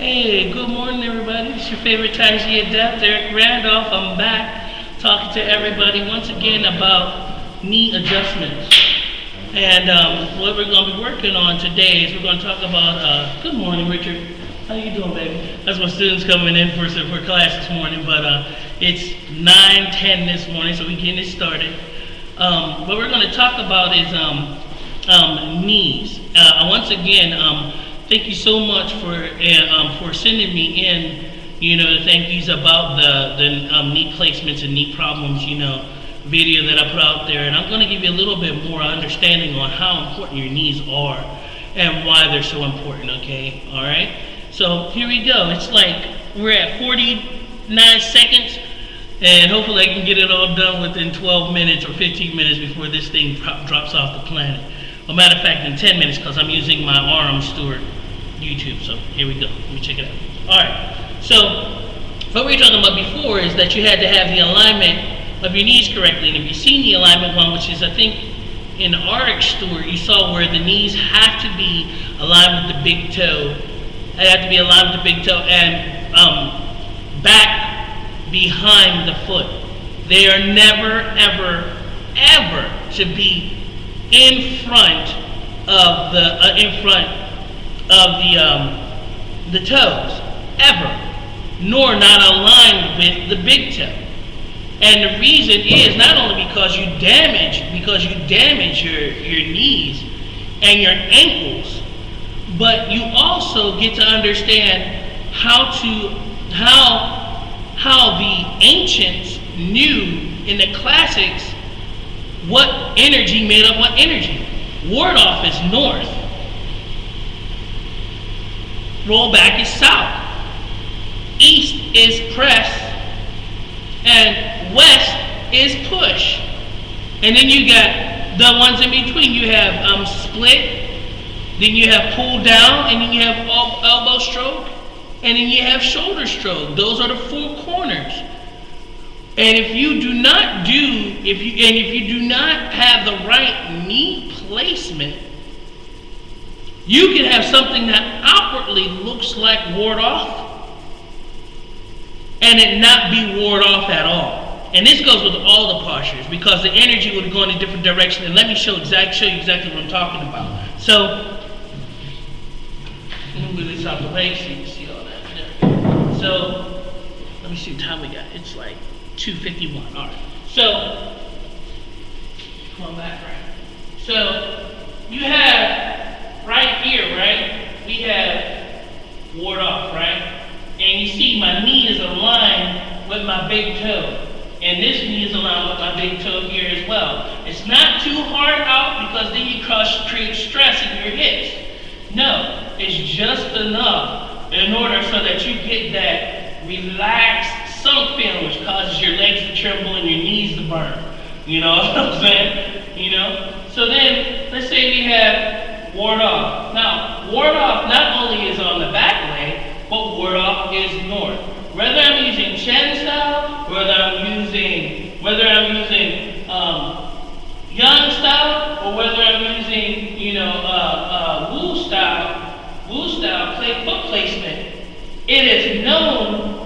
Hey, good morning, everybody. It's your favorite Tai Chi adept, Eric Randolph. I'm back talking to everybody once again about knee adjustments. And what we're going to be working on today is we're going to talk about. Good morning, Richard. How you doing, baby? That's my students coming in for class this morning, but it's 9:10 this morning, so we're getting it started. What we're going to talk about is knees. Once again. Thank you so much for sending me in, the thank yous about the knee placements and knee problems, video that I put out there. And I'm going to give you a little bit more understanding on how important your knees are and why they're so important, okay? All right? So here we go. It's like we're at 49 seconds, and hopefully I can get it all done within 12 minutes or 15 minutes before this thing drops off the planet. Well, matter of fact, in 10 minutes, because I'm using my aurimstewart YouTube. So here we go. Let me check it out. All right. So what we were talking about before is that you had to have the alignment of your knees correctly. And if you've seen the alignment one, which is I think in aurimstewart, you saw where the knees have to be aligned with the big toe. They have to be aligned with the big toe and back behind the foot. They are never, ever, ever to be in front of the toes, ever, nor not aligned with the big toe. And the reason is not only because you damage your knees and your ankles, but you also get to understand how the ancients knew in the classics what energy made up what energy. Ward off is north. Roll back is south. East is press. And west is push. And then you got the ones in between. You have split. Then you have pull down. And then you have elbow stroke. And then you have shoulder stroke. Those are the four corners. And if you do not have the right knee placement, you can have something that outwardly looks like ward off and it not be ward off at all. And this goes with all the postures because the energy would go in a different direction. And let me show you exactly what I'm talking about. So let me move this out the way so you can see all that. There we go. So let me see what time we got. It's like 2:51. All right. So, come on back, right? So, you have right here, right? We have ward off, right? And you see my knee is aligned with my big toe. And this knee is aligned with my big toe here as well. It's not too hard out because then you create stress in your hips. No, it's just enough in order so that you get that relaxed sunk feeling, which causes your legs to tremble and your knees to burn. You know what I'm saying? So then, let's say we have ward off. Now, ward off not only is on the back leg, but ward off is north. Whether I'm using Chen style, whether I'm using Yang style, or whether I'm using, Wu style foot placement, it is known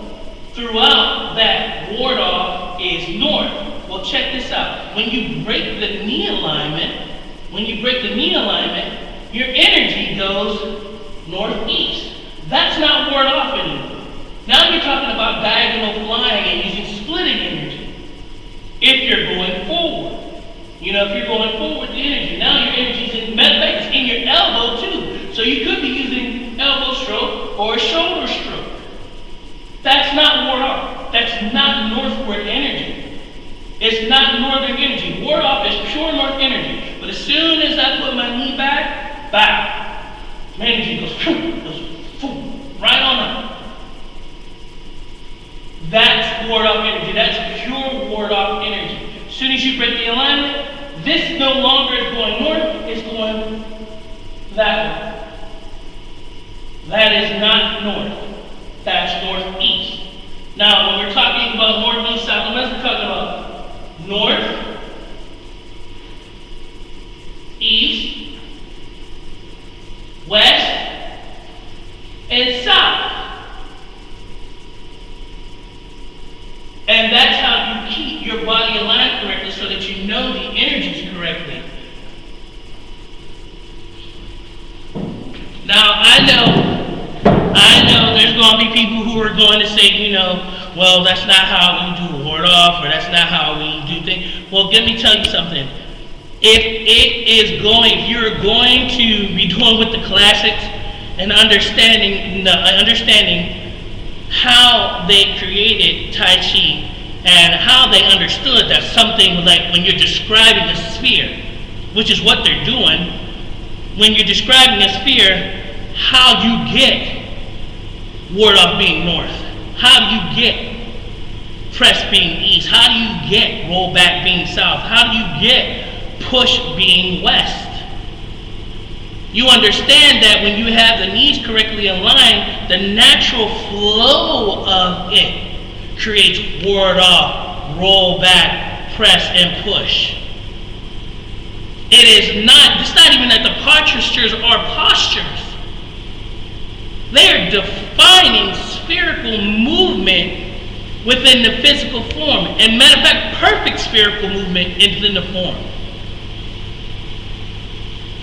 throughout that ward off is north. Well, check this out. When you break the knee alignment, your energy goes northeast. That's not ward off anymore. Now you're talking about diagonal flying and using splitting energy. If you're going forward. If you're going forward, the energy. Now your energy's in your elbow too. So you could be using elbow stroke or shoulder stroke. That's not ward off. That's not northward energy. It's not northern energy. Ward off is pure north energy. But as soon as I put my knee back, my energy goes right on up. That's ward off energy. That's pure ward off energy. As soon as you break the alignment, this no longer is going north, it's going that way. That is not north. That's northeast. Now, when we're talking about northeast, south, we're talking about north, east, west, and south. going to be people who are going to say, well, that's not how we do ward off, or that's not how we do things. Well, let me tell you something. If you're going to be doing with the classics and understanding how they created Tai Chi and how they understood that something like when you're describing a sphere, which is what they're doing, when you're describing a sphere, how you get ward off being north, how do you get press being east, how do you get roll back being south, how do you get push being west. You understand that when you have the knees correctly aligned, the natural flow of it creates ward off, roll back, press, and push. It's not even that the postures are postures. They're defining spherical movement within the physical form. And matter of fact, perfect spherical movement within the form.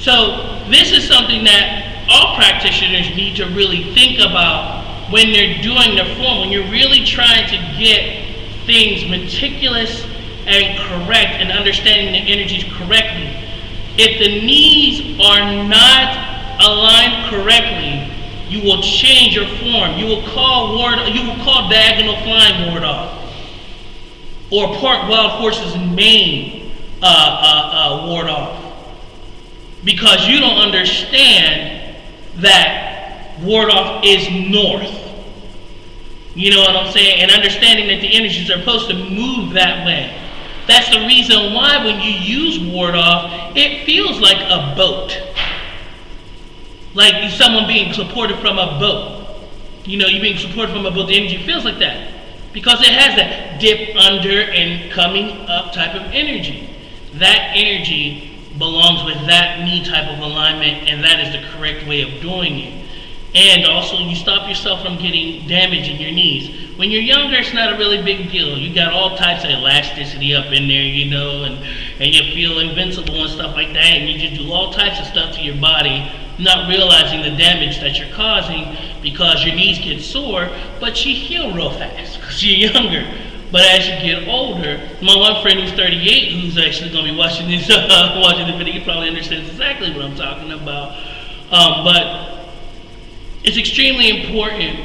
So this is something that all practitioners need to really think about when they're doing the form, when you're really trying to get things meticulous and correct and understanding the energies correctly. If the knees are not aligned correctly, you will change your form. You will call diagonal flying ward off, or part wild horses and mane ward off, because you don't understand that ward off is north. You know what I'm saying? And understanding that the energies are supposed to move that way. That's the reason why when you use ward off, it feels like a boat. Like someone being supported from a boat. You're being supported from a boat, the energy feels like that. Because it has that dip under and coming up type of energy. That energy belongs with that knee type of alignment, and that is the correct way of doing it. And also, you stop yourself from getting damage in your knees. When you're younger, it's not a really big deal. You got all types of elasticity up in there, and you feel invincible and stuff like that, and you just do all types of stuff to your body, not realizing the damage that you're causing because your knees get sore, but you heal real fast because you're younger. But as you get older, my one friend who's 38, who's actually going to be watching this video, he probably understands exactly what I'm talking about. But it's extremely important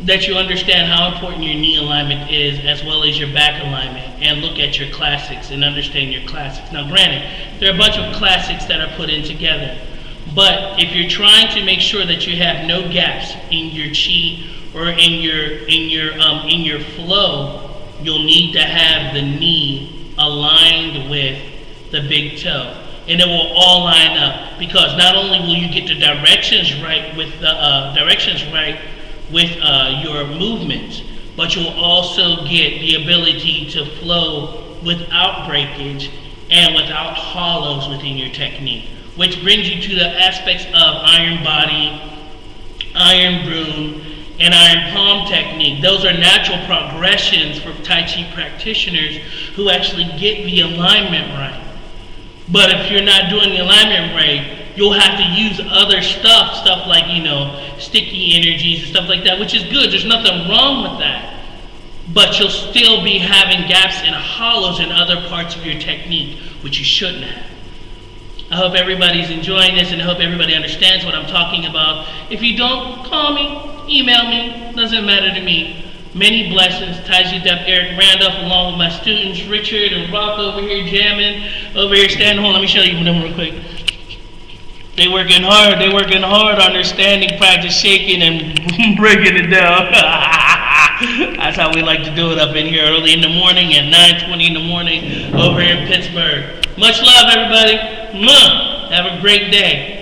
that you understand how important your knee alignment is, as well as your back alignment, and look at your classics and understand your classics. Now granted, there are a bunch of classics that are put in together, but if you're trying to make sure that you have no gaps in your chi or in your flow, you'll need to have the knee aligned with the big toe. And it will all line up, because not only will you get the directions right with your movements, but you'll also get the ability to flow without breakage and without hollows within your technique, which brings you to the aspects of iron body, iron broom, and iron palm technique. Those are natural progressions for Tai Chi practitioners who actually get the alignment right. But if you're not doing the alignment right, you'll have to use other stuff like, sticky energies and stuff like that, which is good. There's nothing wrong with that. But you'll still be having gaps and hollows in other parts of your technique, which you shouldn't have. I hope everybody's enjoying this, and I hope everybody understands what I'm talking about. If you don't, call me, email me, doesn't matter to me. Many blessings. Tai Chi Adept Eric Randolph, along with my students Richard and Rock over here jamming, over here standing. Hold on, let me show you them real quick. They working hard on their standing practice, shaking and breaking it down. That's how we like to do it up in here early in the morning at 9:20 in the morning over here in Pittsburgh. Much love, everybody. Have a great day.